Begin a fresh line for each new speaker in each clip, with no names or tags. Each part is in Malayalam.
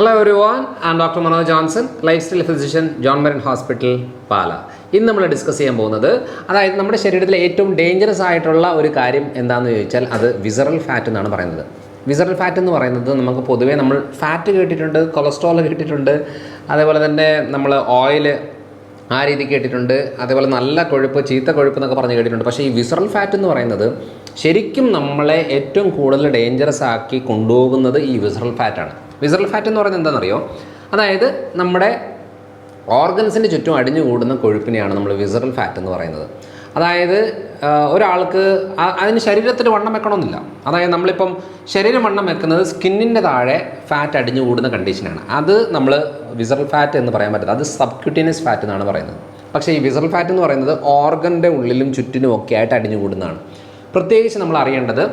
Hello everyone, I am Dr. Manoj Johnson, lifestyle physician, John Marin Hospital, Pala. ഇന്ന് നമ്മൾ ഡിസ്കസ് ചെയ്യാൻ പോകുന്നത് അതായത് നമ്മുടെ ശരീരത്തിലെ ഏറ്റവും ഡേഞ്ചറസ് ആയിട്ടുള്ള ഒരു കാര്യം എന്താണെന്ന് ചോദിച്ചാൽ അത് വിസറൽ ഫാറ്റ് എന്നാണ് പറയുന്നത്. വിസറൽ ഫാറ്റ് എന്ന് പറയുന്നത് നമുക്ക് പൊതുവേ നമ്മൾ ഫാറ്റ് കേട്ടിട്ടുണ്ട്, കൊളസ്ട്രോൾ കേട്ടിട്ടുണ്ട്, അതേപോലെ തന്നെ നമ്മൾ ഓയിൽ ആ രീതി കേട്ടിട്ടുണ്ട്, അതേപോലെ നല്ല കൊഴുപ്പ്, ചീത്ത കൊഴുപ്പ് എന്നൊക്കെ പറഞ്ഞ് കേട്ടിട്ടുണ്ട്. പക്ഷേ ഈ വിസറൽ ഫാറ്റ് എന്ന് പറയുന്നത് ശരിക്കും നമ്മളെ ഏറ്റവും കൂടുതൽ ഡേഞ്ചറസ് ആക്കി കൊണ്ടുപോകുന്നത് ഈ വിസറൽ ഫാറ്റാണ്. വിസറൽ ഫാറ്റ് എന്ന് പറയുന്നത് എന്താണെന്നറിയോ? അതായത് നമ്മുടെ ഓർഗൻസിന് ചുറ്റും അടിഞ്ഞുകൂടുന്ന കൊഴുപ്പിനെയാണ് നമ്മൾ വിസറൽ ഫാറ്റ് എന്ന് പറയുന്നത്. അതായത് ഒരാൾക്ക് അതിന് ശരീരത്തിൽ വണ്ണം വെക്കണമെന്നില്ല. അതായത് നമ്മളിപ്പം ശരീരം വണ്ണം വെക്കുന്നത് സ്കിന്നിൻ്റെ താഴെ ഫാറ്റ് അടിഞ്ഞുകൂടുന്ന കണ്ടീഷനാണ്. അത് നമ്മൾ വിസറൽ ഫാറ്റ് എന്ന് പറയാൻ പറ്റില്ല, അത് സബ്ക്യൂട്ടീനിയസ് ഫാറ്റ് എന്നാണ് പറയുന്നത്. പക്ഷേ ഈ വിസറൽ ഫാറ്റ് എന്ന് പറയുന്നത് ഓർഗൻ്റെ ഉള്ളിലും ചുറ്റിനും ഒക്കെ ആയിട്ട് അടിഞ്ഞുകൂടുന്നതാണ്. പ്രത്യേകിച്ച് നമ്മൾ അറിയേണ്ടത്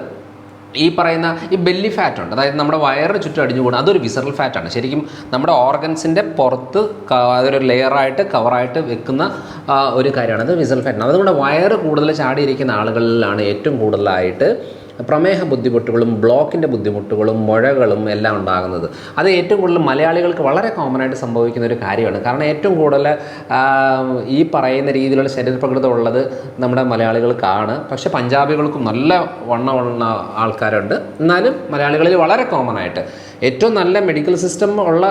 ഈ പറയുന്ന ഈ ബെല്ലി ഫാറ്റ് ഉണ്ട്, അതായത് നമ്മുടെ വയറിന് ചുറ്റും അടിഞ്ഞുകൂടുന്ന അതൊരു വിസറൽ ഫാറ്റാണ്. ശരിക്കും നമ്മുടെ ഓർഗൻസിൻ്റെ പുറത്ത് അതൊരു ലെയറായിട്ട് കവറായിട്ട് വെക്കുന്ന ഒരു കാര്യമാണ്, അത് വിസറൽ ഫാറ്റാണ്. അത് നമ്മുടെ വയറ് കൂടുതൽ ചാടിയിരിക്കുന്ന ആളുകളിലാണ് ഏറ്റവും കൂടുതലായിട്ട് പ്രമേഹ ബുദ്ധിമുട്ടുകളും ബ്ലോക്കിൻ്റെ ബുദ്ധിമുട്ടുകളും മുഴകളും എല്ലാം ഉണ്ടാകുന്നത്. അത് ഏറ്റവും കൂടുതൽ മലയാളികൾക്ക് വളരെ കോമൺ ആയിട്ട് സംഭവിക്കുന്ന ഒരു കാര്യമാണ്. കാരണം ഏറ്റവും കൂടുതൽ ഈ പറയുന്ന രീതിയിലുള്ള ശരീരപ്രകൃതം ഉള്ളത് നമ്മുടെ മലയാളികൾക്കാണ്. പക്ഷേ പഞ്ചാബികൾക്കും നല്ല വണ്ണമുള്ള ആൾക്കാരുണ്ട്. എന്നാലും മലയാളികളിൽ വളരെ കോമൺ ആയിട്ട് ഏറ്റവും നല്ല മെഡിക്കൽ സിസ്റ്റം ഉള്ള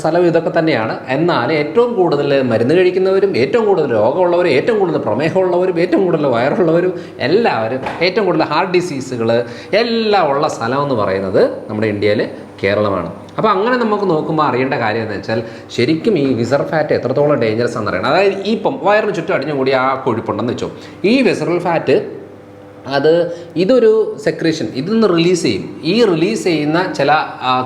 സ്ഥലം ഇതൊക്കെ തന്നെയാണ്. എന്നാൽ ഏറ്റവും കൂടുതൽ മരുന്ന് കഴിക്കുന്നവരും, ഏറ്റവും കൂടുതൽ രോഗമുള്ളവരും, ഏറ്റവും കൂടുതൽ പ്രമേഹമുള്ളവരും, ഏറ്റവും കൂടുതൽ വയറുള്ളവരും, എല്ലാവരും ഏറ്റവും കൂടുതൽ ഹാർട്ട് ഡിസീസുകൾ എല്ലാം ഉള്ള സ്ഥലം എന്ന് പറയുന്നത് നമ്മുടെ ഇന്ത്യയിൽ കേരളമാണ്. അപ്പോൾ അങ്ങനെ നമുക്ക് നോക്കുമ്പോൾ അറിയേണ്ട കാര്യം എന്ന് വെച്ചാൽ ശരിക്കും ഈ വിസറൽ ഫാറ്റ് എത്രത്തോളം ഡേഞ്ചറസ് ആണെന്ന് അറിയണം. അതായത് ഇപ്പം വയറിന് ചുറ്റും അടിഞ്ഞുകൂടി ആ കൊഴുപ്പുണ്ടെന്ന് വെച്ചോ, ഈ വിസറൽ ഫാറ്റ് ഇതൊരു സെക്രീഷൻ, ഇതൊന്ന് റിലീസ് ചെയ്യും. ഈ റിലീസ് ചെയ്യുന്ന ചില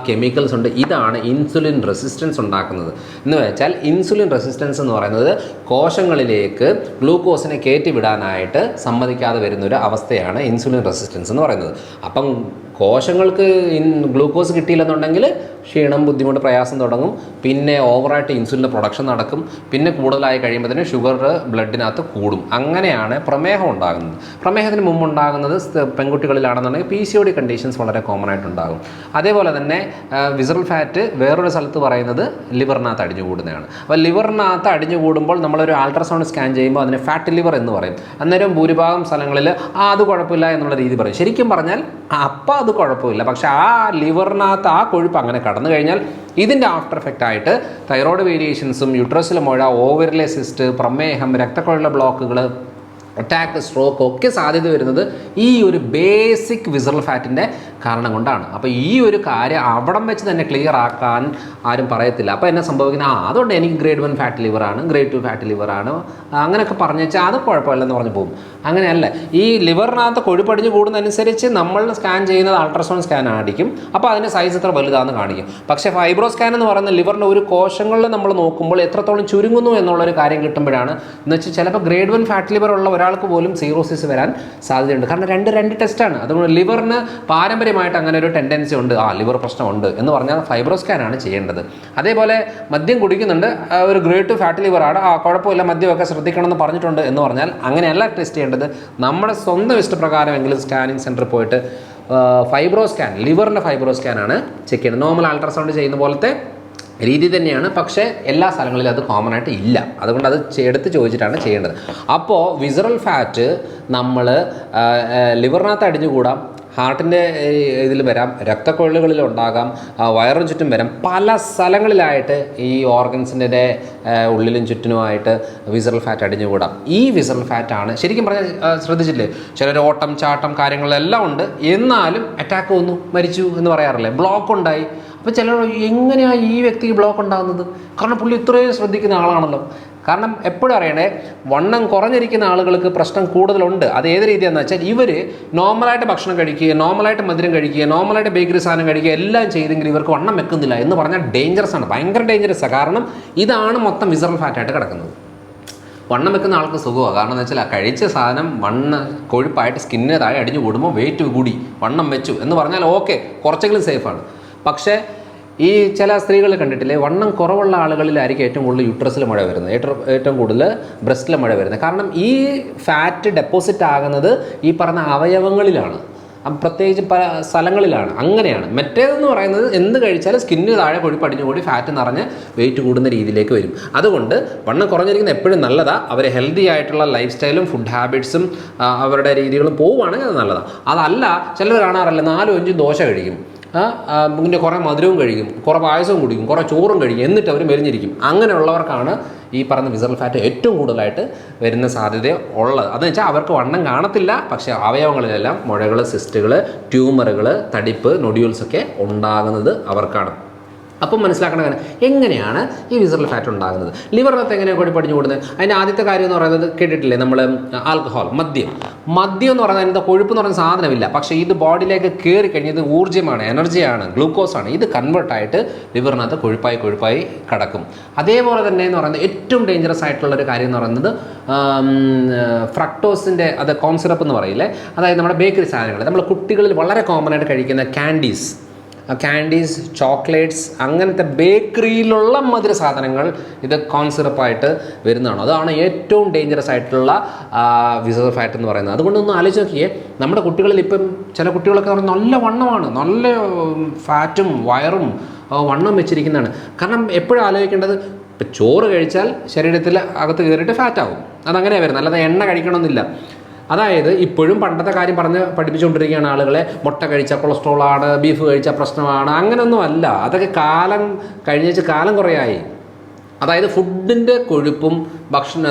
കെമിക്കൽസ് ഉണ്ട്, ഇതാണ് ഇൻസുലിൻ റെസിസ്റ്റൻസ് ഉണ്ടാക്കുന്നത്. എന്ന് വെച്ചാൽ ഇൻസുലിൻ റെസിസ്റ്റൻസ് എന്ന് പറയുന്നത് കോശങ്ങളിലേക്ക് ഗ്ലൂക്കോസിനെ കയറ്റിവിടാനായിട്ട് സമ്മതിക്കാതെ വരുന്നൊരു അവസ്ഥയാണ് ഇൻസുലിൻ റെസിസ്റ്റൻസ് എന്ന് പറയുന്നത്. അപ്പം കോശങ്ങൾക്ക് ഗ്ലൂക്കോസ് കിട്ടിയില്ലെന്നുണ്ടെങ്കിൽ ക്ഷീണം, ബുദ്ധിമുട്ട്, പ്രയാസം തുടങ്ങും. പിന്നെ ഓവറായിട്ട് ഇൻസുലിൻ്റെ പ്രൊഡക്ഷൻ നടക്കും. പിന്നെ കൂടുതലായി കഴിയുമ്പോഴത്തേനും ഷുഗർ ബ്ലഡിനകത്ത് കൂടും. അങ്ങനെയാണ് പ്രമേഹം ഉണ്ടാകുന്നത്. പ്രമേഹത്തിന് മുമ്പ് ഉണ്ടാകുന്നത് പെൺകുട്ടികളിലാണെന്നുണ്ടെങ്കിൽ PCOD കണ്ടീഷൻസ് വളരെ കോമൺ ആയിട്ടുണ്ടാകും. അതേപോലെ തന്നെ വിസറൽ ഫാറ്റ് വേറൊരു സ്ഥലത്ത് പറയുന്നത് ലിവറിനകത്ത് അടിഞ്ഞുകൂടുന്നതാണ്. അപ്പോൾ ലിവറിനകത്ത് അടിഞ്ഞുകൂടുമ്പോൾ നമ്മളൊരു അൾട്രാസൗണ്ട് സ്കാൻ ചെയ്യുമ്പോൾ അതിന് ഫാറ്റ് ലിവർ എന്ന് പറയും. അന്നേരം ഭൂരിഭാഗം സ്ഥലങ്ങളിൽ അത് കുഴപ്പമില്ല എന്നുള്ള രീതി പറയും. ശരിക്കും പറഞ്ഞാൽ അപ്പം അത് കുഴപ്പമില്ല. പക്ഷേ ആ ലിവറിനകത്ത് ആ കൊഴുപ്പ് അങ്ങനെ കടന്നു കഴിഞ്ഞാൽ ഇതിൻ്റെ ആഫ്റ്റർ എഫക്റ്റ് ആയിട്ട് തൈറോയ്ഡ് വേരിയേഷൻസും, യൂട്രസിലെ മുഴ, ഓവറിലെ സിസ്റ്റ്, പ്രമേഹം, രക്തക്കുഴലിലെ ബ്ലോക്കുകൾ, അറ്റാക്ക്, സ്ട്രോക്ക് ഒക്കെ സാധ്യത വരുന്നത് ഈ ഒരു ബേസിക് വിസറൽ ഫാറ്റിൻ്റെ കാരണം കൊണ്ടാണ്. അപ്പോൾ ഈ ഒരു കാര്യം അവിടം വെച്ച് തന്നെ ക്ലിയർ ആക്കാൻ ആരും പറയത്തില്ല. അപ്പോൾ എന്നെ സംഭവിക്കുന്നത് അതുകൊണ്ട് എനിക്ക് ഗ്രേഡ് 1 ഫാറ്റ് ലിവറാണ്, ഗ്രേഡ് 2 ഫാറ്റ് ലിവറാണ്, അങ്ങനെയൊക്കെ പറഞ്ഞു വെച്ചാൽ അത് കുഴപ്പമില്ലെന്ന് പറഞ്ഞ് പോകും. അങ്ങനെയല്ല, ഈ ലിവറിനകത്ത് കൊഴുപ്പടിഞ്ഞ് കൂടുന്നതനുസരിച്ച് നമ്മൾ സ്കാൻ ചെയ്യുന്നത് അൾട്രാസൗണ്ട് സ്കാൻ ആയിരിക്കും. അപ്പോൾ അതിൻ്റെ സൈസ് എത്ര വലുതാണെന്ന് കാണിക്കും. പക്ഷേ ഫൈബ്രോ സ്കാൻ എന്ന് പറയുന്ന ലിവറിൻ്റെ ഒരു കോശങ്ങളിൽ നമ്മൾ നോക്കുമ്പോൾ എത്രത്തോളം ചുരുങ്ങുന്നു എന്നുള്ളൊരു കാര്യം കിട്ടുമ്പോഴാണ്. എന്ന് വെച്ചാൽ ചിലപ്പോൾ ഗ്രേഡ് 1 ഫാറ്റ് ലിവർ ഉള്ള ഒരാൾക്ക് പോലും സീറോസിസ് വരാൻ സാധ്യതയുണ്ട്. കാരണം രണ്ട് ടെസ്റ്റാണ്. അതുകൊണ്ട് ലിവറിന് പാരമ്പര്യമായിട്ട് അങ്ങനെ ഒരു ടെൻഡൻസി ഉണ്ട്, ലിവർ പ്രശ്നമുണ്ട് എന്ന് പറഞ്ഞാൽ ഫൈബ്രോ സ്കാനാണ് ചെയ്യേണ്ടത്. അതേപോലെ മദ്യം കുടിക്കുന്നുണ്ട്, ഒരു ഗ്രേഡ് 2 ഫാറ്റ് ലിവറാണ്, കുഴപ്പമില്ല, മദ്യമൊക്കെ ശ്രദ്ധിക്കണം എന്ന് പറഞ്ഞിട്ടുണ്ട് എന്ന് പറഞ്ഞാൽ അങ്ങനെയല്ല ടെസ്റ്റ് ചെയ്യേണ്ടത്. നമ്മുടെ സ്വന്തം ഇഷ്ടപ്രകാരമെങ്കിലും സ്കാനിങ് സെൻറ്ററിൽ പോയിട്ട് ഫൈബ്രോ സ്കാൻ, ലിവറിൻ്റെ ഫൈബ്രോ സ്കാനാണ് ചെക്ക് ചെയ്യുന്നത്. നോർമൽ അൾട്രാസൗണ്ട് ചെയ്യുന്ന പോലത്തെ രീതി തന്നെയാണ്. പക്ഷേ എല്ലാ സ്ഥലങ്ങളിലും അത് കോമൺ ആയിട്ട് ഇല്ല. അതുകൊണ്ട് അത് എടുത്ത് ചോദിച്ചിട്ടാണ് ചെയ്യേണ്ടത്. അപ്പോൾ വിസറൽ ഫാറ്റ് നമ്മൾ ലിവറിനകത്ത് അടിഞ്ഞുകൂടാം, ഹാർട്ടിൻ്റെ ഇതിൽ വരാം, രക്തക്കൊഴലുകളിൽ ഉണ്ടാകാം, വയറിന് ചുറ്റും വരാം, പല സ്ഥലങ്ങളിലായിട്ട് ഈ ഓർഗൻസിൻ്റെ ഉള്ളിലും ചുറ്റിനുമായിട്ട് വിസറൽ ഫാറ്റ് അടിഞ്ഞുകൂടാം. ഈ വിസറൽ ഫാറ്റാണ് ശരിക്കും പറഞ്ഞാൽ ശ്രദ്ധിച്ചില്ലേ, ചിലർ ഓട്ടം, ചാട്ടം കാര്യങ്ങളെല്ലാം ഉണ്ട്, എന്നാലും അറ്റാക്ക് വന്നു, മരിച്ചു എന്ന് പറയാറില്ലേ, ബ്ലോക്ക് ഉണ്ടായി. അപ്പോൾ ചിലർ എങ്ങനെയാണ് ഈ വ്യക്തിക്ക് ബ്ലോക്ക് ഉണ്ടാകുന്നത്? കാരണം പുള്ളി ഇത്രയും ശ്രദ്ധിക്കുന്ന ആളാണല്ലോ. കാരണം എപ്പോഴും അറിയണേ, വണ്ണം കുറഞ്ഞിരിക്കുന്ന ആളുകൾക്ക് പ്രശ്നം കൂടുതലുണ്ട്. അത് ഏത് രീതിയാണെന്ന് വെച്ചാൽ ഇവർ നോർമലായിട്ട് ഭക്ഷണം കഴിക്കുക, നോർമലായിട്ട് മധുരം കഴിക്കുക, നോർമലായിട്ട് ബേക്കറി സാധനം കഴിക്കുക എല്ലാം ചെയ്തെങ്കിൽ ഇവർക്ക് വണ്ണം വെക്കുന്നില്ല എന്ന് പറഞ്ഞാൽ ഡേഞ്ചറസ് ആണ്, ഭയങ്കര ഡേഞ്ചറസ് ആണ്. കാരണം ഇതാണ് മൊത്തം വിസറൽ ഫാറ്റായിട്ട് കിടക്കുന്നത്. വണ്ണം വെക്കുന്ന ആൾക്ക് സുഖമാണ്. കാരണം എന്ന് വെച്ചാൽ കഴിച്ച സാധനം കൊഴുപ്പായിട്ട് സ്കിന്നിന് താഴെ അടിഞ്ഞു കൂടുമ്പോൾ വെയിറ്റ് കൂടി വണ്ണം വെച്ചു എന്ന് പറഞ്ഞാൽ ഓക്കെ, കുറച്ചെങ്കിലും സേഫാണ്. പക്ഷേ ഈ ചില സ്ത്രീകൾ കണ്ടിട്ടില്ലേ, വണ്ണം കുറവുള്ള ആളുകളിലായിരിക്കും ഏറ്റവും കൂടുതൽ യൂട്രസിൽ മഴ വരുന്നത്, ഏറ്റവും കൂടുതൽ ബ്രസ്റ്റിലെ മഴ വരുന്നത്. കാരണം ഈ ഫാറ്റ് ഡെപ്പോസിറ്റ് ആകുന്നത് ഈ പറഞ്ഞ അവയവങ്ങളിലാണ്. പ്രത്യേകിച്ച് പല സ്ഥലങ്ങളിലാണ് അങ്ങനെയാണ്. മറ്റേതെന്ന് പറയുന്നത് എന്ത് കഴിച്ചാലും സ്കിന്നിന് താഴെ കൊഴുപ്പ് അടിഞ്ഞു കൂടി ഫാറ്റ് നിറഞ്ഞ് വെയിറ്റ് കൂടുന്ന രീതിയിലേക്ക് വരും. അതുകൊണ്ട് വണ്ണം കുറഞ്ഞിരിക്കുന്ന എപ്പോഴും നല്ലതാണ്. അവർ ഹെൽത്തി ആയിട്ടുള്ള ലൈഫ് സ്റ്റൈലും ഫുഡ് ഹാബിറ്റ്സും അവരുടെ രീതികളും പോവുകയാണെങ്കിൽ അത് നല്ലതാണ്. അതല്ല ചിലർ കാണാറില്ല 4-5 ദോശ കഴിക്കും, പിന്നെ കുറേ മധുരവും കഴിക്കും, കുറേ പായസവും കുടിക്കും, കുറേ ചോറും കഴിക്കും, എന്നിട്ട് അവർ മെലിഞ്ഞിരിക്കും. അങ്ങനെയുള്ളവർക്കാണ് ഈ പറയുന്ന വിസറൽ ഫാറ്റ് ഏറ്റവും കൂടുതലായിട്ട് വരുന്ന സാധ്യത ഉള്ളത്. അതെന്ന് വെച്ചാൽ അവർക്ക് വണ്ണം കാണത്തില്ല, പക്ഷേ അവയവങ്ങളിലെല്ലാം മുഴകൾ, സിസ്റ്റുകൾ, ട്യൂമറുകൾ, തടിപ്പ്, നൊഡ്യൂൾസൊക്കെ ഉണ്ടാകുന്നത് അവർക്കാണ്. അപ്പം മനസ്സിലാക്കേണ്ട കാര്യം എങ്ങനെയാണ് ഈ വിസറൽ ഫാറ്റ് ഉണ്ടാകുന്നത്, ലിവറിനകത്ത് എങ്ങനെയാണ് കൊഴുപ്പടിഞ്ഞു കൂടുന്നത്. അതിൻ്റെ ആദ്യത്തെ കാര്യം എന്ന് പറയുന്നത് കേട്ടിട്ടില്ലേ നമ്മൾ, ആൽക്കഹോൾ, മദ്യം എന്ന് പറയുന്നത് അതിൻ്റെ കൊഴുപ്പ് എന്ന് പറയുന്ന സാധനമില്ല, പക്ഷേ ഇത് ബോഡിയിലേക്ക് കയറി കഴിഞ്ഞത് ഊർജ്ജമാണ്, എനർജിയാണ്, ഗ്ലൂക്കോസാണ്. ഇത് കൺവേർട്ടായിട്ട് ലിവറിനകത്ത് കൊഴുപ്പായി കിടക്കും. അതേപോലെ തന്നെ എന്ന് പറയുന്നത് ഏറ്റവും ഡേഞ്ചറസ് ആയിട്ടുള്ളൊരു കാര്യം എന്ന് പറയുന്നത് ഫ്രക്ടോസിൻ്റെ അത് കോൺസിറപ്പ് എന്ന് പറയില്ലേ, അതായത് നമ്മുടെ ബേക്കറി സാധനങ്ങൾ, നമ്മൾ കുട്ടികളിൽ വളരെ കോമൺ ആയിട്ട് കഴിക്കുന്ന ക്യാൻഡീസ്, ചോക്ലേറ്റ്സ്, അങ്ങനത്തെ ബേക്കറിയിലുള്ള മധുര സാധനങ്ങൾ ഇത് കോൺസിറപ്പായിട്ട് വരുന്നതാണ്. അതാണ് ഏറ്റവും ഡേഞ്ചറസ് ആയിട്ടുള്ള വിസറൽ ഫാറ്റ് എന്ന് പറയുന്നത്. അതുകൊണ്ടൊന്ന് ആലോചിച്ച് നോക്കിയേ, നമ്മുടെ കുട്ടികളിൽ ഇപ്പം ചില കുട്ടികളൊക്കെ പറഞ്ഞാൽ നല്ല വണ്ണമാണ്, നല്ല ഫാറ്റും വയറും വണ്ണം വെച്ചിരിക്കുന്നതാണ്. കാരണം എപ്പോഴും ആലോചിക്കേണ്ടത്, ഇപ്പം ചോറ് കഴിച്ചാൽ ശരീരത്തിൽ അകത്ത് കയറിയിട്ട് ഫാറ്റാവും, അതങ്ങനെയാണ് വരുന്നത്, അല്ലാതെ എണ്ണ കഴിക്കണമെന്നില്ല. അതായത് ഇപ്പോഴും പണ്ടത്തെ കാര്യം പഠിപ്പിച്ചുകൊണ്ടിരിക്കുകയാണ് ആളുകളെ, മുട്ട കഴിച്ചാൽ കൊളസ്ട്രോളാണ്, ബീഫ് കഴിച്ചാൽ പ്രശ്നമാണ്. അങ്ങനെയൊന്നും അല്ല, അതൊക്കെ കാലം കഴിഞ്ഞേച്ച് കാലം കുറേയായി. അതായത് ഫുഡിൻ്റെ കൊഴുപ്പും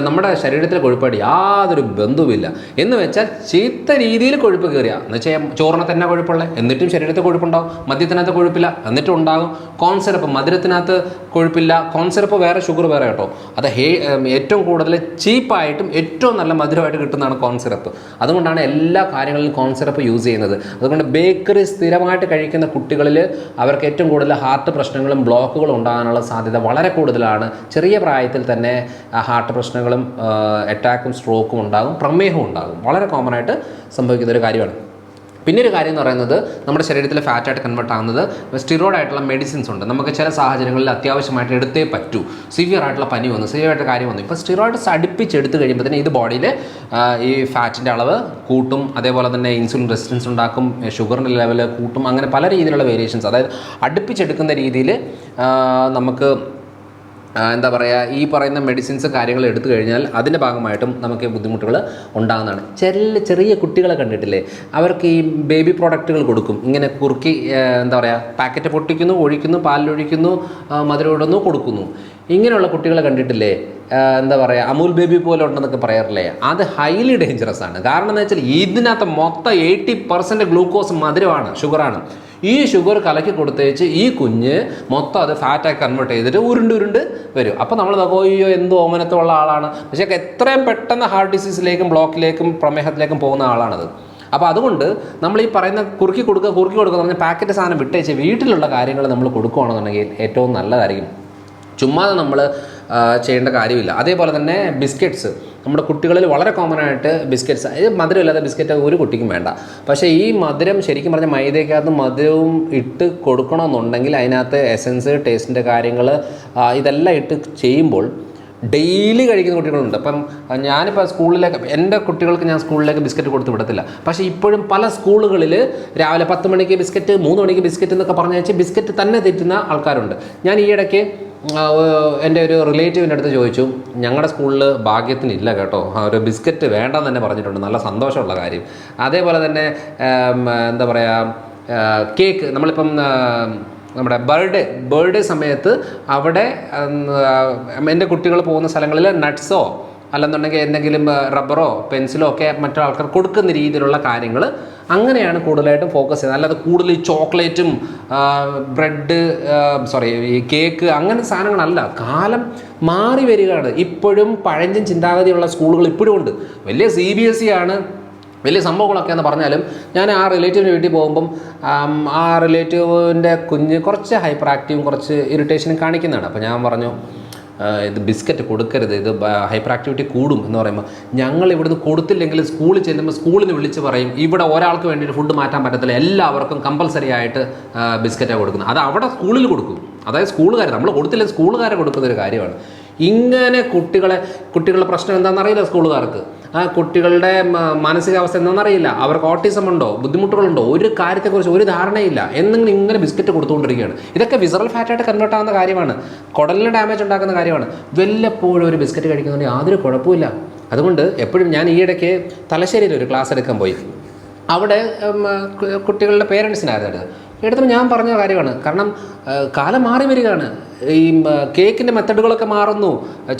നമ്മുടെ ശരീരത്തിലെ കൊഴുപ്പായിട്ട് യാതൊരു ബന്ധവുമില്ല. എന്ന് വെച്ചാൽ ചീത്ത രീതിയിൽ കൊഴുപ്പ് കയറിയ എന്ന് വെച്ചാൽ ചോറിനകത്ത് തന്നെ കൊഴുപ്പുള്ള, എന്നിട്ടും ശരീരത്തിൽ കൊഴുപ്പുണ്ടാവും. മദ്യത്തിനകത്ത് കൊഴുപ്പില്ല, എന്നിട്ടും ഉണ്ടാകും. കോൺസിറപ്പ്, മധുരത്തിനകത്ത് കൊഴുപ്പില്ല, കോൺസിറപ്പ് വേറെ, ഷുഗർ വേറെ കേട്ടോ. അത് ഏറ്റവും കൂടുതൽ ചീപ്പായിട്ടും ഏറ്റവും നല്ല മധുരമായിട്ട് കിട്ടുന്നതാണ് കോൺസിറപ്പ്. അതുകൊണ്ടാണ് എല്ലാ കാര്യങ്ങളിലും കോൺസിറപ്പ് യൂസ് ചെയ്യുന്നത്. അതുകൊണ്ട് ബേക്കറി സ്ഥിരമായിട്ട് കഴിക്കുന്ന കുട്ടികളിൽ അവർക്ക് ഏറ്റവും കൂടുതൽ ഹാർട്ട് പ്രശ്നങ്ങളും ബ്ലോക്കുകളും ഉണ്ടാകാനുള്ള സാധ്യത വളരെ കൂടുതലാണ്. ചെറിയ പ്രായത്തിൽ തന്നെ ഹാർട്ട് പ്രശ്നങ്ങളും അറ്റാക്കും സ്ട്രോക്കും ഉണ്ടാകും, പ്രമേഹവും ഉണ്ടാകും. വളരെ കോമൺ ആയിട്ട് സംഭവിക്കുന്ന ഒരു കാര്യമാണ്. പിന്നെ ഒരു കാര്യം എന്ന് പറയുന്നത്, നമ്മുടെ ശരീരത്തിലെ ഫാറ്റായിട്ട് കൺവേർട്ട് ആകുന്നത് സ്റ്റിറോയിഡ് ആയിട്ടുള്ള മെഡിസിൻസ് ഉണ്ട്. നമുക്ക് ചില സാഹചര്യങ്ങളിൽ അത്യാവശ്യമായിട്ട് എടുത്തേ പറ്റൂ. സിവിയർ ആയിട്ടുള്ള പനി വന്നു, സിവിയർ ആയിട്ട് കാര്യം വന്നു, ഇപ്പോൾ സ്റ്റിറോയിഡ്സ് അടുപ്പിച്ചെടുത്ത് കഴിയുമ്പോൾ തന്നെ ഇത് ബോഡിയിൽ ഈ ഫാറ്റിൻ്റെ അളവ് കൂട്ടും, അതേപോലെ തന്നെ ഇൻസുലിൻ റെസിസ്റ്റൻസ് ഉണ്ടാക്കും, ഷുഗറിൻ്റെ ലെവൽ കൂട്ടും. അങ്ങനെ പല രീതിയിലുള്ള വേരിയേഷൻസ്, അതായത് അടുപ്പിച്ചെടുക്കുന്ന രീതിയിൽ നമുക്ക് എന്താ പറയുക, ഈ പറയുന്ന മെഡിസിൻസ് കാര്യങ്ങൾ എടുത്തു കഴിഞ്ഞാൽ അതിൻ്റെ ഭാഗമായിട്ടും നമുക്ക് ബുദ്ധിമുട്ടുകൾ ഉണ്ടാകുന്നതാണ്. ചെറിയ കുട്ടികളെ കണ്ടിട്ടില്ലേ, അവർക്ക് ഈ ബേബി പ്രോഡക്റ്റുകൾ കൊടുക്കും, ഇങ്ങനെ കുറുക്കി എന്താ പറയുക, പാക്കറ്റ് പൊട്ടിക്കുന്നു, ഒഴിക്കുന്നു, പാലിലൊഴിക്കുന്നു, മധുരം ഇടുന്നു, കൊടുക്കുന്നു. ഇങ്ങനെയുള്ള കുട്ടികളെ കണ്ടിട്ടില്ലേ, എന്താ പറയുക, അമൂൽ ബേബി പോലെ ഉണ്ടെന്നൊക്കെ പറയാറില്ലേ. അത് ഹൈലി ഡേഞ്ചറസ് ആണ്. കാരണം എന്താ വെച്ചാൽ ഇതിനകത്ത് മൊത്തം 80% ഗ്ലൂക്കോസ് മധുരമാണ്, ഷുഗറാണ്. ഈ ഷുഗർ കലക്കി കൊടുത്തേച്ച് ഈ കുഞ്ഞ് മൊത്തം അത് ഫാറ്റായി കൺവേർട്ട് ചെയ്തിട്ട് ഉരുണ്ട് വരും. അപ്പോൾ നമ്മൾ നോക്കിയോ എന്തോ ഓമനത്തുള്ള ആളാണ്, പക്ഷേ എത്രയും പെട്ടെന്ന് ഹാർട്ട് ഡിസീസിലേക്കും ബ്ലോക്കിലേക്കും പ്രമേഹത്തിലേക്കും പോകുന്ന ആളാണത്. അപ്പോൾ അതുകൊണ്ട് നമ്മൾ ഈ പറയുന്ന കുറുക്കി കൊടുക്കുക എന്ന് പറഞ്ഞാൽ പാക്കറ്റ് സാധനം വിട്ടേച്ച് വീട്ടിലുള്ള കാര്യങ്ങൾ നമ്മൾ കൊടുക്കുകയാണെന്നുണ്ടെങ്കിൽ ഏറ്റവും നല്ലതായിരിക്കും. ചുമ്മാതെ നമ്മൾ ചെയ്യേണ്ട കാര്യമില്ല. അതേപോലെ തന്നെ ബിസ്ക്കറ്റ്സ്, നമ്മുടെ കുട്ടികളിൽ വളരെ കോമൺ ആയിട്ട് ബിസ്ക്കറ്റ്സ്, ഇത് മധുരമില്ലാത്ത ബിസ്ക്കറ്റ് ഒരു കുട്ടിക്കും വേണ്ട. പക്ഷേ ഈ മധുരം ശരിക്കും പറഞ്ഞാൽ മൈദയ്ക്കകത്ത് മധുരവും ഇട്ട് കൊടുക്കണമെന്നുണ്ടെങ്കിൽ അതിനകത്ത് എസൻസ്, ടേസ്റ്റിൻ്റെ കാര്യങ്ങൾ ഇതെല്ലാം ഇട്ട് ചെയ്യുമ്പോൾ ഡെയിലി കഴിക്കുന്ന കുട്ടികളുണ്ട്. അപ്പം ഞാനിപ്പോൾ സ്കൂളിലേക്ക് എൻ്റെ കുട്ടികൾക്ക് ഞാൻ സ്കൂളിലേക്ക് ബിസ്ക്കറ്റ് കൊടുത്ത് വിടത്തില്ല. പക്ഷേ ഇപ്പോഴും പല സ്കൂളുകളിൽ രാവിലെ 10 മണിക്ക് ബിസ്ക്കറ്റ്, 3 മണിക്ക് ബിസ്ക്കറ്റ് എന്നൊക്കെ പറഞ്ഞു വെച്ചാൽ ബിസ്ക്കറ്റ് തന്നെ തെറ്റുന്ന ആൾക്കാരുണ്ട്. ഞാൻ ഈ ഇടയ്ക്ക് എൻ്റെ ഒരു റിലേറ്റീവിൻ്റെ അടുത്ത് ചോദിച്ചു, ഞങ്ങളുടെ സ്കൂളിൽ ഭാഗ്യത്തിനില്ല കേട്ടോ, ഒരു ബിസ്ക്കറ്റ് വേണ്ടെന്ന് തന്നെ പറഞ്ഞിട്ടുണ്ട്. നല്ല സന്തോഷമുള്ള കാര്യം. അതേപോലെ തന്നെ എന്താ പറയുക, കേക്ക്, നമ്മളിപ്പം നമ്മുടെ ബർത്ത്ഡേ സമയത്ത് അവിടെ എൻ്റെ കുട്ടികൾ പോകുന്ന സ്ഥലങ്ങളിൽ നട്ട്സോ അല്ലെന്നുണ്ടെങ്കിൽ എന്തെങ്കിലും റബ്ബറോ പെൻസിലോ ഒക്കെ മറ്റു ആൾക്കാർ കൊടുക്കുന്ന രീതിയിലുള്ള കാര്യങ്ങൾ അങ്ങനെയാണ് കൂടുതലായിട്ടും ഫോക്കസ് ചെയ്യുന്നത്. അല്ലാതെ കൂടുതൽ ഈ ചോക്ലേറ്റും ഈ കേക്ക് അങ്ങനെ സാധനങ്ങളല്ല. കാലം മാറി വരികയാണ്. ഇപ്പോഴും പഴഞ്ചൻ ചിന്താഗതിയുള്ള സ്കൂളുകൾ ഇപ്പോഴും ഉണ്ട്. വലിയ CBSE ആണ്, വലിയ സംഭവങ്ങളൊക്കെ എന്ന് പറഞ്ഞാലും ഞാൻ ആ റിലേറ്റീവിൻ്റെ വീട്ടിൽ പോകുമ്പം ആ റിലേറ്റീവിൻ്റെ കുഞ്ഞ് കുറച്ച് ഹൈപ്പർ ആക്റ്റീവും കുറച്ച് ഇറിറ്റേഷനും കാണിക്കുന്നതാണ്. അപ്പോൾ ഞാൻ പറഞ്ഞു, ഇത് ബിസ്ക്കറ്റ് കൊടുക്കരുത്, ഇത് ഹൈപ്പർ ആക്ടിവിറ്റി കൂടും എന്ന് പറയുമ്പോൾ, ഞങ്ങൾ ഇവിടുന്ന് കൊടുത്തില്ലെങ്കിൽ സ്കൂളിൽ ചെല്ലുമ്പോൾ സ്കൂളിൽ വിളിച്ച് പറയും, ഇവിടെ ഒരാൾക്ക് വേണ്ടിയിട്ട് ഫുഡ് മാറ്റാൻ പറ്റത്തില്ല, എല്ലാവർക്കും കമ്പൽസറി ആയിട്ട് ബിസ്ക്കറ്റാണ് കൊടുക്കുന്നത്. അത് അവിടെ സ്കൂളിൽ കൊടുക്കും. അതായത് സ്കൂളുകാർ, നമ്മൾ കൊടുത്തില്ലെങ്കിൽ സ്കൂളുകാരെ കൊടുക്കുന്ന ഒരു കാര്യമാണ്. ഇങ്ങനെ കുട്ടികളുടെ പ്രശ്നം എന്താണെന്നറിയില്ല സ്കൂളുകാർക്ക്. ആ കുട്ടികളുടെ മാനസികാവസ്ഥ എന്താണെന്നറിയില്ല, അവർക്ക് ഓട്ടിസം ഉണ്ടോ, ബുദ്ധിമുട്ടുകളുണ്ടോ, ഒരു കാര്യത്തെക്കുറിച്ച് ഒരു ധാരണയില്ല, എന്നെങ്കിലും ഇങ്ങനെ ബിസ്ക്കറ്റ് കൊടുത്തുകൊണ്ടിരിക്കുകയാണ്. ഇതൊക്കെ വിസറൽ ഫാറ്റായിട്ട് കൺവേർട്ട് ആവുന്ന കാര്യമാണ്, കുടലിന് ഡാമേജ് ഉണ്ടാക്കുന്ന കാര്യമാണ്. വല്ലപ്പോഴും ഒരു ബിസ്ക്കറ്റ് കഴിക്കുന്നതുകൊണ്ട് യാതൊരു കുഴപ്പമില്ല. അതുകൊണ്ട് എപ്പോഴും ഞാൻ ഈയിടയ്ക്ക് തലശ്ശേരിയിൽ ഒരു ക്ലാസ് എടുക്കാൻ പോയി. അവിടെ കുട്ടികളുടെ പേരൻസിനായിരുന്നു എടുത്തപ്പോൾ ഞാൻ പറഞ്ഞ കാര്യമാണ്. കാരണം കാലം മാറി വരികയാണ്. ഈ കേക്കിൻ്റെ മെത്തഡുകളൊക്കെ മാറുന്നു,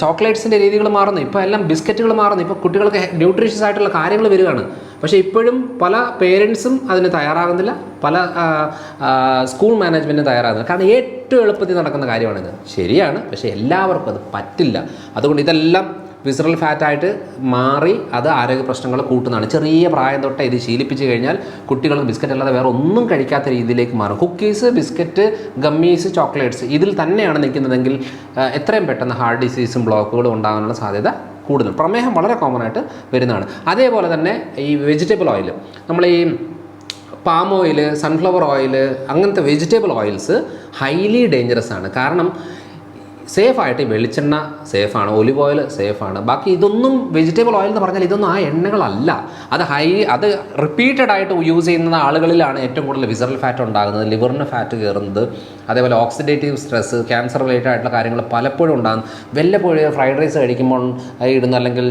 ചോക്ലേറ്റ്സിൻ്റെ രീതികൾ മാറുന്നു, ഇപ്പോൾ എല്ലാം ബിസ്ക്കറ്റുകൾ മാറുന്നു, ഇപ്പോൾ കുട്ടികൾക്ക് ന്യൂട്രീഷ്യസ് ആയിട്ടുള്ള കാര്യങ്ങൾ വരികയാണ്. പക്ഷേ ഇപ്പോഴും പല പേരൻസും അതിന് തയ്യാറാകുന്നില്ല, പല സ്കൂൾ മാനേജ്മെൻറ്റും തയ്യാറാകുന്നില്ല. കാരണം ഏറ്റവും എളുപ്പത്തിൽ നടക്കുന്ന കാര്യമാണിത്. ശരിയാണ്, പക്ഷേ എല്ലാവർക്കും അത് പറ്റില്ല. അതുകൊണ്ട് ഇതെല്ലാം വിസറൽ ഫാറ്റായിട്ട് മാറി അത് ആരോഗ്യ പ്രശ്നങ്ങൾ കൂട്ടുന്നതാണ്. ചെറിയ പ്രായം തൊട്ട് ഇത് ശീലിപ്പിച്ച് കഴിഞ്ഞാൽ കുട്ടികൾക്ക് ബിസ്ക്കറ്റ് അല്ലാതെ വേറെ ഒന്നും കഴിക്കാത്ത രീതിയിലേക്ക് മാറും. കുക്കീസ്, ബിസ്ക്കറ്റ്, ഗമ്മീസ്, ചോക്ലേറ്റ്സ് ഇതിൽ തന്നെയാണ് നിൽക്കുന്നതെങ്കിൽ എത്രയും പെട്ടെന്ന് ഹാർട്ട് ഡിസീസും ബ്ലോക്കുകളും ഉണ്ടാകാനുള്ള സാധ്യത കൂടുതൽ. പ്രമേഹം വളരെ കോമൺ ആയിട്ട് വരുന്നതാണ്. അതേപോലെ തന്നെ ഈ വെജിറ്റബിൾ ഓയിൽ, നമ്മൾ ഈ പാം ഓയിൽ, സൺഫ്ലവർ ഓയിൽ, അങ്ങനത്തെ വെജിറ്റബിൾ ഓയിൽസ് ഹൈലി ഡേഞ്ചറസ് ആണ്. കാരണം സേഫായിട്ട് വെളിച്ചെണ്ണ സേഫാണ്, ഒലിവ് ഓയിൽ സേഫാണ്. ബാക്കി ഇതൊന്നും വെജിറ്റബിൾ ഓയിൽ എന്ന് പറഞ്ഞാൽ ഇതൊന്നും ആ എണ്ണകളല്ല. അത് റിപ്പീറ്റഡ് ആയിട്ട് യൂസ് ചെയ്യുന്ന ആളുകളിലാണ് ഏറ്റവും കൂടുതൽ വിസറൽ ഫാറ്റ് ഉണ്ടാകുന്നത്, ലിവറിന് ഫാറ്റ് കയറുന്നത്. അതേപോലെ ഓക്സിഡേറ്റീവ് സ്ട്രെസ്, ക്യാൻസർ റിലേറ്റഡ് ആയിട്ടുള്ള കാര്യങ്ങൾ പലപ്പോഴും ഉണ്ടാകും. വല്ലപ്പോഴും ഫ്രൈഡ് റൈസ് കഴിക്കുമ്പോൾ ഇടുന്ന, അല്ലെങ്കിൽ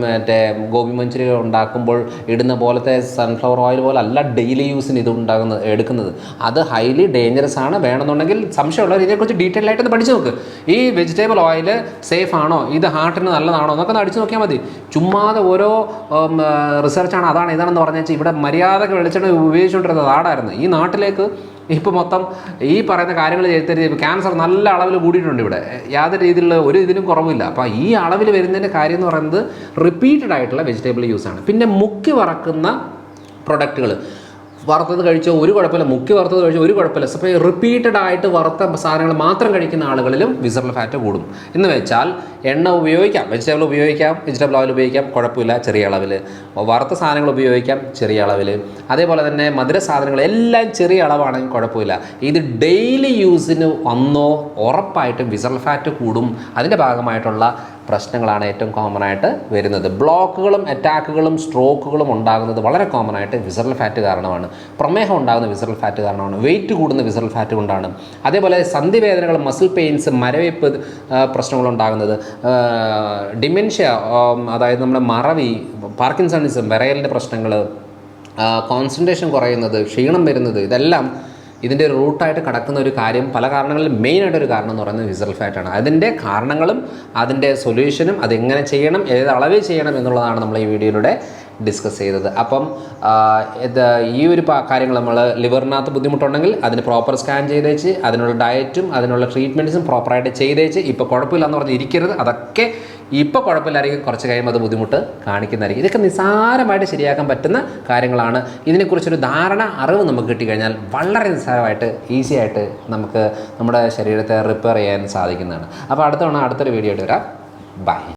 മറ്റേ ഗോബി മഞ്ചൂരിയൻ ഉണ്ടാക്കുമ്പോൾ ഇടുന്ന പോലത്തെ സൺഫ്ലവർ ഓയിൽ പോലെ അല്ല ഡെയിലി യൂസിന് ഇത് എടുക്കുന്നത്. അത് ഹൈലി ഡേഞ്ചറസ് ആണ്. വേണമെന്നുണ്ടെങ്കിൽ സംശയമുള്ളവർ ഇതിനെക്കുറിച്ച് ഡീറ്റെയിൽ ആയിട്ടൊന്ന് പഠിച്ചു നോക്ക്. ഈ വെജിറ്റബിൾ ഓയിൽ സേഫ് ആണോ, ഇത് ഹാർട്ടിന് നല്ലതാണോ എന്നൊക്കെ ഒന്ന് അടിച്ചു നോക്കിയാൽ മതി. ചുമ്മാതെ ഓരോ റിസർച്ചാണ് അതാണ് ഇതാണെന്ന് പറഞ്ഞാൽ ഇവിടെ മര്യാദക്ക് വെളിച്ചെണ്ണ ഉപയോഗിച്ചുകൊണ്ടിരുന്ന നാടായിരുന്നു. ഈ നാട്ടിലേക്ക് ഇപ്പോൾ മൊത്തം ഈ പറയുന്ന കാര്യങ്ങൾ ചെയ്ത് ക്യാൻസർ നല്ല അളവിൽ കൂടിയിട്ടുണ്ട്. ഇവിടെ യാതൊരു രീതിയിലുള്ള ഒരു ഇതിനും കുറവില്ല. അപ്പോൾ ഈ അളവിൽ വരുന്നതിൻ്റെ കാര്യം എന്ന് പറയുന്നത് റിപ്പീറ്റഡ് ആയിട്ടുള്ള വെജിറ്റബിൾ യൂസാണ്. പിന്നെ മുക്കി വറക്കുന്ന പ്രൊഡക്റ്റുകൾ, വറുത്തത് കഴിച്ചോ ഒരു കുഴപ്പമില്ല, മുക്കി വറുത്തത് കഴിച്ചോ ഒരു കുഴപ്പമില്ല. അപ്പോൾ റിപ്പീറ്റഡ് ആയിട്ട് വറുത്ത സാധനങ്ങൾ മാത്രം കഴിക്കുന്ന ആളുകളിലും വിസറൽ ഫാറ്റ് കൂടും. എന്ന് വെച്ചാൽ എണ്ണ ഉപയോഗിക്കാം, വെജിറ്റബിൾ ഉപയോഗിക്കാം, വെജിറ്റബിൾ ഓയിൽ ഉപയോഗിക്കാം, കുഴപ്പമില്ല ചെറിയ അളവിൽ. വറുത്ത സാധനങ്ങൾ ഉപയോഗിക്കാം ചെറിയ അളവിൽ. അതേപോലെ തന്നെ മധുര സാധനങ്ങൾ എല്ലാം ചെറിയ അളവാണെങ്കിൽ കുഴപ്പമില്ല. ഇത് ഡെയിലി യൂസിന് വന്നോ ഉറപ്പായിട്ടും വിസറൽ ഫാറ്റ് കൂടും. അതിൻ്റെ ഭാഗമായിട്ടുള്ള പ്രശ്നങ്ങളാണ് ഏറ്റവും കോമൺ ആയിട്ട് വരുന്നത്. ബ്ലോക്കുകളും അറ്റാക്കുകളും സ്ട്രോക്കുകളും ഉണ്ടാകുന്നത് വളരെ കോമൺ ആയിട്ട് വിസറൽ ഫാറ്റ് കാരണമാണ്. പ്രമേഹം ഉണ്ടാകുന്ന വിസറൽ ഫാറ്റ് കാരണമാണ്. വെയിറ്റ് കൂടുന്ന വിസറൽ ഫാറ്റ് കൊണ്ടാണ്. അതേപോലെ സന്ധിവേദനകൾ, മസിൽ പെയിൻസ്, മരവിപ്പ് പ്രശ്നങ്ങളുണ്ടാകുന്നത്, ഡിമെൻഷ്യ, അതായത് നമ്മുടെ മറവി, പാർക്കിൻസണിസം, വിറയലിൻ്റെ പ്രശ്നങ്ങൾ, കോൺസെൻട്രേഷൻ കുറയുന്നത്, ക്ഷീണം വരുന്നത്, ഇതെല്ലാം ഇതിൻ്റെ ഒരു റൂട്ടായിട്ട് കിടക്കുന്ന ഒരു കാര്യം. പല കാരണങ്ങളിലും മെയിനായിട്ടൊരു കാരണം എന്ന് പറയുന്നത് വിസറൽ ഫാറ്റാണ്. അതിൻ്റെ കാരണങ്ങളും അതിൻ്റെ സൊല്യൂഷനും അതെങ്ങനെ ചെയ്യണം, ഏത് അളവിൽ ചെയ്യണം എന്നുള്ളതാണ് നമ്മൾ ഈ വീഡിയോയിലൂടെ ഡിസ്കസ് ചെയ്തത്. അപ്പം ഈ ഒരു കാര്യങ്ങൾ നമ്മൾ ലിവറിനകത്ത് ബുദ്ധിമുട്ടുണ്ടെങ്കിൽ അതിന് പ്രോപ്പർ സ്കാൻ ചെയ്തേച്ച് അതിനുള്ള ഡയറ്റും അതിനുള്ള ട്രീറ്റ്മെൻറ്റ്സും പ്രോപ്പറായിട്ട് ചെയ്തേച്ച് ഇപ്പോൾ കുഴപ്പമില്ല എന്ന് പറഞ്ഞ് ഇരിക്കരുത്. അതൊക്കെ ഇപ്പോൾ കുഴപ്പമില്ലായിരിക്കും, കുറച്ച് കഴിയുമ്പോൾ അത് ബുദ്ധിമുട്ട് കാണിക്കുന്നതായിരിക്കും. ഇതൊക്കെ നിസ്സാരമായിട്ട് ശരിയാക്കാൻ പറ്റുന്ന കാര്യങ്ങളാണ്. ഇതിനെക്കുറിച്ചൊരു അറിവ് നമുക്ക് കിട്ടിക്കഴിഞ്ഞാൽ വളരെ നിസ്സാരമായിട്ട് ഈസി ആയിട്ട് നമുക്ക് നമ്മുടെ ശരീരത്തെ റിപ്പയർ ചെയ്യാൻ സാധിക്കുന്നതാണ്. അപ്പോൾ അടുത്തൊരു വീഡിയോ ആയിട്ട് വരാം. ബൈ.